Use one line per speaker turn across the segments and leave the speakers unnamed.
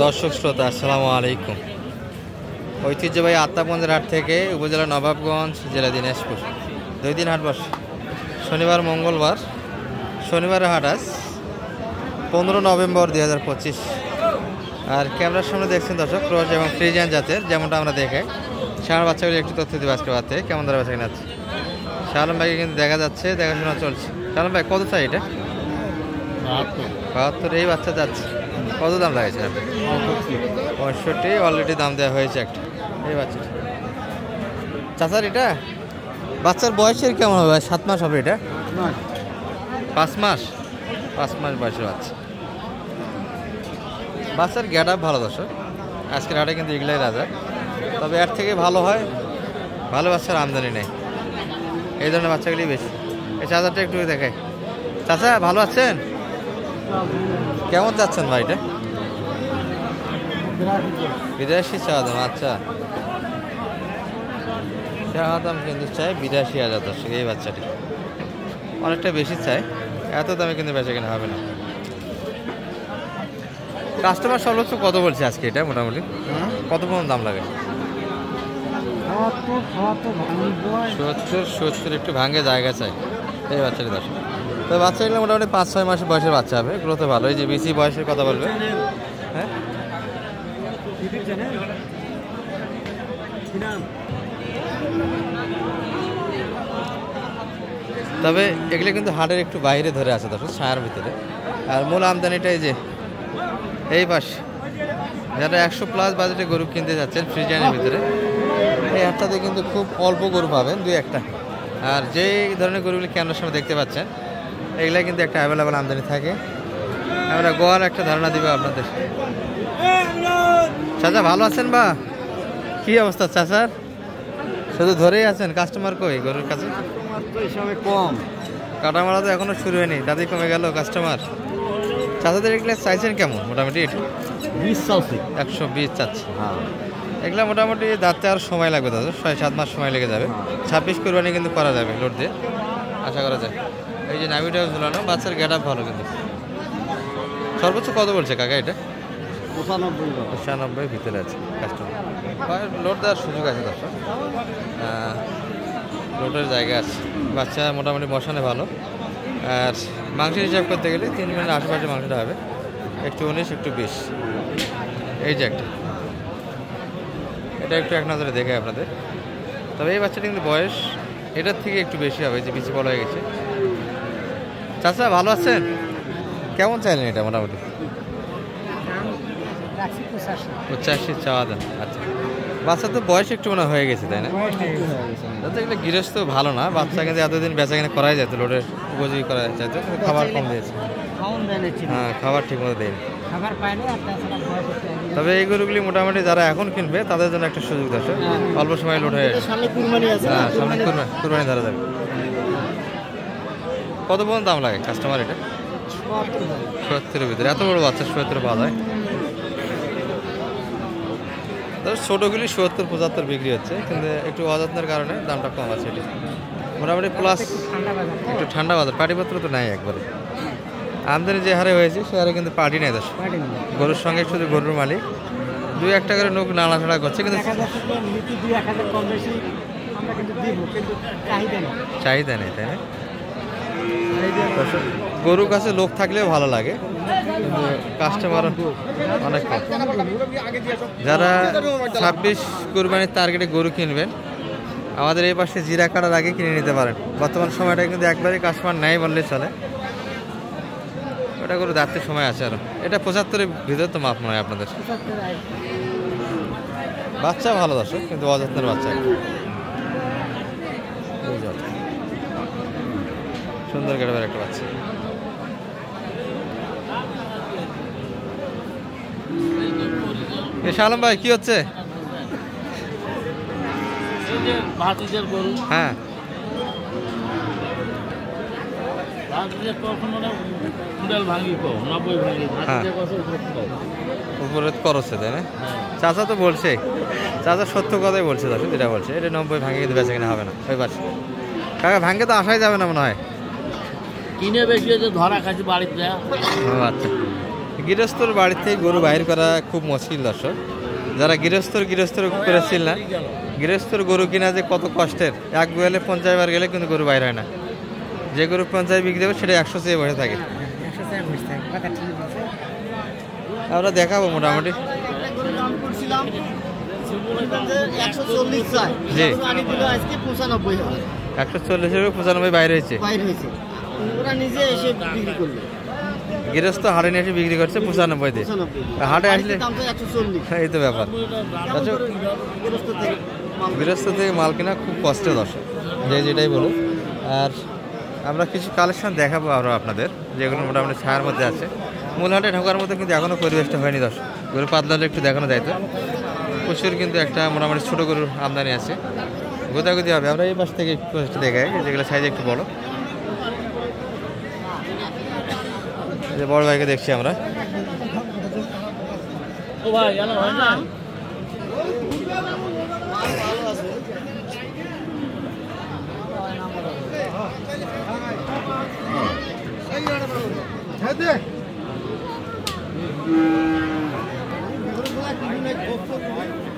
দর্শক শ্রোতা আসসালামু আলাইকুম। ঐতিহ্যবাহী আত্মাগঞ্জের হাট থেকে উপজেলা নবাবগঞ্জ, জেলা দিনাজপুর 2 দিন হাট বসে, শনিবার মঙ্গলবার। শনিবারের হাট আজ 15 নভেম্বর 2025। আর ক্যামেরার সামনে দেখছেন দর্শক ক্রস এবং ফ্রিজিয়ান জাতের, যেমনটা আমরা দেখাই। ষাঁড় বাচ্চাগুলি একটু তথ্য দিবে আজকে বাদ থেকে কেমন ধরে বাচ্চা কিনা আছে। শালম ভাইকে কিন্তু দেখা যাচ্ছে, দেখাশোনা চলছে। শালম ভাই কত চাই এটা? 72। এই বাচ্চা যাচ্ছে, কত দাম লাগাইছে? 65। অলরেডি দাম দেওয়া হয়েছে একটা এই বাচ্চাটা। চাচার এটা বাচ্চার বয়সের কেমন হবে? 7 মাস হবে এটা? 5 মাস বয়সের বাচ্চা। বাচ্চার গেট আপ ভালো দর্শক, আজকের হাটে কিন্তু এগুলাই রাজা। তবে এর থেকে ভালো হয়, ভালো বাচ্চার আমদানি নেই, এই ধরনের বাচ্চাগুলি বেশি। এই চাচারটা একটু দেখাই। চাচা ভালো আছেন? কেমন যাচ্ছেন ভাই এটা? 82 চাওয়া দাম। আচ্ছা, চাওয়া দাম কিন্তু চাই 82,000 দর্শক। এই বাচ্চাটি অনেকটা বেশি চাই, এত দামে কিন্তু বেচা কেনা হবে না। কাস্টমার সর্বোচ্চ কত বলছে আজকে এটা? মোটামুটি কত পর্যন্ত দাম লাগে? 70 একটু ভাঙে জায়গা চাই এই বাচ্চাটি দর্শক। তো বাচ্চাগুলো মোটামুটি 5-6 মাসের বয়সের বাচ্চা হবে, এগুলো তো ভালো। এই যে বেশি বয়সের কথা বলবে, হ্যাঁ। তবে এগুলো কিন্তু হাটের একটু বাইরে ধরে আছে দর্শক, ছায়ার ভিতরে। আর মূল আমদানিটা এই যে এই পাশে, যারা 100+ বাজেটে গরু কিনতে যাচ্ছেন ফ্রিজিয়ানের ভিতরে, এই হাটটাতে কিন্তু খুব অল্প গরু পাবেন, 2-1টা। আর যে ধরনের গরুগুলি ক্যামেরার সামনে দেখতে পাচ্ছেন, এগুলা কিন্তু একটা অ্যাভেলেবল আমদানি থাকে। আমরা গোয়ার একটা ধারণা দিব আপনাদের। চাচা ভালো আছেন? বা কি অবস্থা চাচার? শুধু ধরেই আছেন? কাস্টমার কই গরুর কাছে?
কম,
কাটামারা তো এখনো শুরু হয়নি, তাদের কমে গেল কাস্টমার। চাচাদের এগুলো চাইছেন কেমন? মোটামুটি 120 চাচ্ছে। এগুলা মোটামুটি দাঁতে আর সময় লাগবে দাদা, 6-7 মাস সময় লেগে যাবে। 26 কোরবানি কিন্তু করা যাবে লোড দিয়ে, আশা করা যায়। এই যে নামিটাও ঝুলানো, বাচ্চার গেট আপ ভালো। কিন্তু সর্বোচ্চ কত বলছে কাকা এটা? 95 ভিতরে আছে কাস্টমার। লোড দেওয়ার সুযোগ আছে দর্শক, লোডের জায়গা আছে। বাচ্চা মোটামুটি বসানো ভালো। আর মাংসের হিসাব করতে গেলে 3 মিনিট আশেপাশে মাংসটা হবে, একটু 19 একটু 20। এই যে একটা, এটা একটু এক নজরে দেখে আপনাদের। তবে এই বাচ্চাটা কিন্তু বয়স এটার থেকে একটু বেশি হবে, যে বেশি বড় হয়ে গেছে। চাচা ভালো আছেন? কেমন চাইলেন এটা? মোটামুটি 85 চাওয়া দাম। আচ্ছা, বাচ্চা তো বয়স একটু মনে হয়ে গেছে, তাই না? এগুলো গৃহস্থ ভালো না, বাচ্চা কিন্তু এতদিন বেচা কিনা করাই যেত, লোডের উপযোগী করা যেত, খাবার কম দিয়েছে। হ্যাঁ, খাবার ঠিক মতো দেয়নি। তবে এই গরুগুলি মোটামুটি যারা এখন কিনবে তাদের জন্য একটা সুযোগ আছে, অল্প সময় লোড হয়ে আসে। হ্যাঁ, সামনে কুরবানি ধরা যাবে। কত পর্যন্ত দাম লাগে কাস্টমার এটা? 70-এর ভিতরে। এত বড় বাচ্চা 70 পাওয়া যায়? ছোটোগুলি 70-75 বিক্রি হচ্ছে, কিন্তু একটু অযত্নের কারণে দামটা কম আছে। এটি মোটামুটি প্লাস একটু ঠান্ডা বাজার, পাটিপত্র তো নাই একবারে। আমদানি যে হারে হয়েছে সে হারে কিন্তু পার্টি নেই দশ। গরুর সঙ্গে শুধু গরুর মালিক 2-1 করে লোক নাড়াছাড়া করছে, কিন্তু চাহিদা নেই, তাই না? গরুর কাছে লোক থাকলেও ভালো লাগে, কিন্তু কাস্টমার অনেক কম। যারা 26 কোরবানির টার্গেটে গরু কিনবেন, আমাদের এই পাশে জিরা কাটার আগে কিনে নিতে পারেন। বর্তমান সময়টা কিন্তু একবারই কাস্টমার নেই বললে চলে। ওটা করে দাঁড়তে সময় আছে আরো। এটা 75-এর ভিতরে তো মাপ নয় আপনাদের। বাচ্চা ভালো দর্শক, কিন্তু অযত্নের বাচ্চা। সুন্দর গেটাবের একটা বাচ্চা। শালম ভাই কি হচ্ছে? হ্যাঁ, উপরে করছে, তাই না? চাচা তো বলছে, চাচা সত্য কথাই বলছে, দাদা যেটা বলছে এটা 90 ভাঙে কিন্তু বেচা কিনা হবে না। ওই পাশে কাকা ভাঙে তো আসাই যাবে না মনে হয়,
কিনে বেশি ধরা খাচ্ছি বাড়িতে।
আচ্ছা, গৃহস্থর বাড়ি থেকে গরু বাইর করা খুব মুশকিল দর্শক। যারা গৃহস্থর করেছিল না, গৃহস্থর গরু কিনা যে কত কষ্টের। এক গোয়ালে 50 বার গেলে কিন্তু গরু বাইর হয় না। যে গরু 50 বিক্রি দেবে সেটা 100 চেয়ে বসে থাকে। আমরা দেখাবো মোটামুটি। জি 140 বাইরে হয়েছে। গৃহস্থ হাটে নিয়ে এসে বিক্রি করছে 95 দিয়ে। হাটে আসলে এই তো ব্যাপার। গৃহস্থ থেকে মাল কেনা খুব কষ্টের দর্শক, যেটাই বলুন। আর আমরা কিছু কালেকশন দেখাবো আরও আপনাদের, যেগুলো মোটামুটি ছায়ার মধ্যে আছে। মূল হাটে ঢোকার মতো কিন্তু এখনও পরিবেশটা হয়নি দর্শক। গরু পাতলা হলে একটু দেখানো যায় তো। প্রচুর কিন্তু একটা মোটামুটি ছোটো গরুর আমদানি আছে, গোদাগুদি হবে। আমরা এই পাশ থেকে একটু দেখাই, যেগুলো সাইজে একটু বড়। যে বড় ভাইকে দেখছি আমরা।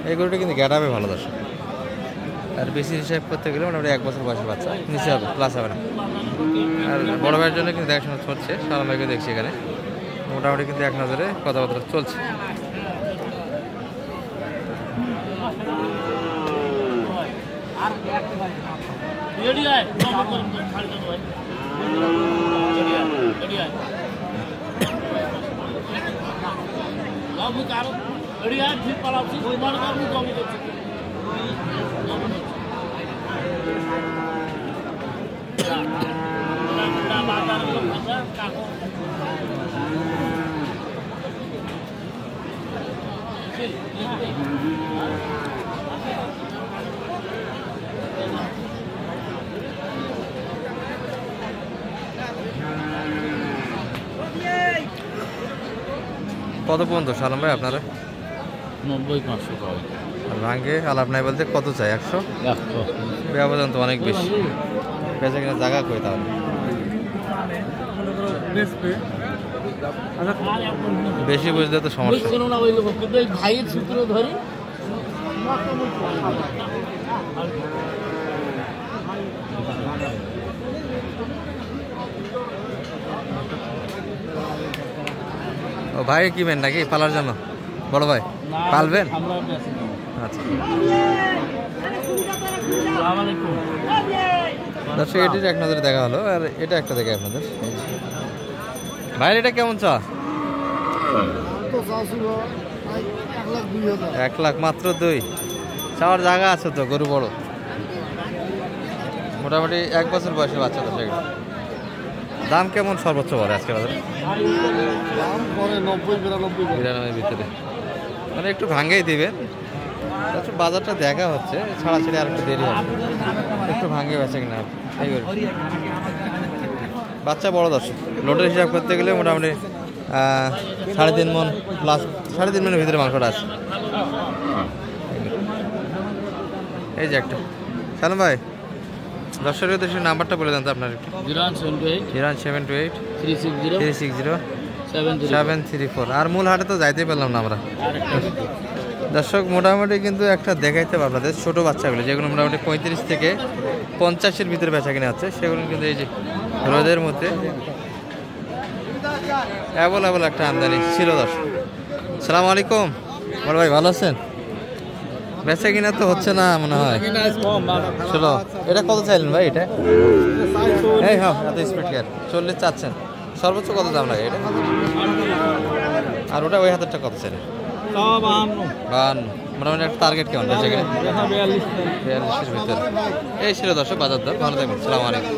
এই গরুটা কিন্তু গেটাবে ভালো দর্শক। আর বেশি হিসাব করতে গেলে মোটামুটি 1 বছর বয়সের বাচ্চা, নিচে হবে, প্লাস হবে না। আর বড় ভাইয়ের জন্য কিন্তু দেখাশোনা চলছে। সালাম ভাইকে দেখছি এখানে মোটামুটি কিন্তু এক নজরে কথাবার্তা চলছে। কত পর্যন্ত সালাম ভাই আপনারা?
90-500 টাকা।
আর ভাঙ্গে আলাপ নাই বলতে কত চাই? 100 ব্যবধান তো অনেক বেশি। বেচা কিনা জায়গা কই তাহলে? বেশি বুঝলে তো সমস্যা।
ভাইয়ের সূত্র ধরে
ও ভাই কিনবেন নাকি পালার জন্য? বড় ভাই পালবেন? আচ্ছা দর্শক, এটির এক নজরে দেখা হলো। আর এটা একটা দেখে আপনাদের। ভাই এটা কেমন চা? 1 লাখ মাত্র 2। চাওয়ার জায়গা আছে তো, গরু বড়, মোটামুটি 1 বছর বয়সে বাচ্চা তো। সেগুলো দাম কেমন সর্বোচ্চ বলে আজকে বাজারে? 90-92 ভিতরে, মানে একটু ভাঙ্গেই দিবেন। বাজারটা দেখা হচ্ছে, ছাড়াছাড়ি আর একটু দেরি হবে, একটু ভাঙ্গে বেচে কিনা। এই বাচ্চা বড় দর্শক, লোডের হিসাব করতে গেলে মোটামুটি 3.5 মণ প্লাস, 3.5 মণের ভিতরে মাংসটা আছে। এই যে একটা সালাম ভাই, দর্শকের দেশের নাম্বারটা বলে দেন তো আপনার। 078-360-734। আর মূল হাটে তো যাইতে পারলাম না আমরা দর্শক। মোটামুটি কিন্তু একটা দেখাইতে হবে আপনাদের ছোটো বাচ্চাগুলো, যেগুলো মোটামুটি 35 থেকে 50-এর ভিতরে বেচা কিনে আছে। সেগুলো কিন্তু এই যে রোদের মধ্যে অ্যাভেলেবল একটা আমদানি ছিল দর্শক। সালাম আলাইকুম বড় ভাই, ভালো আছেন? বেচা কিনা তো হচ্ছে না মনে হয়। চলো, এটা কত চাইলেন ভাই? এটা এই হ্যাঁ, এত স্পিড কেয়ার 40 চাচ্ছেন। সর্বোচ্চ কত দাম লাগে এটা? আর ওটা ওই হাতেরটা কত চাইলেন? 52। মোটামুটি একটা টার্গেট কেমন বেচা কিনা? 42-এর ভিতরে। এই ছিল দর্শক বাজার দাম। ভালো থাকবেন, সালাম আলাইকুম।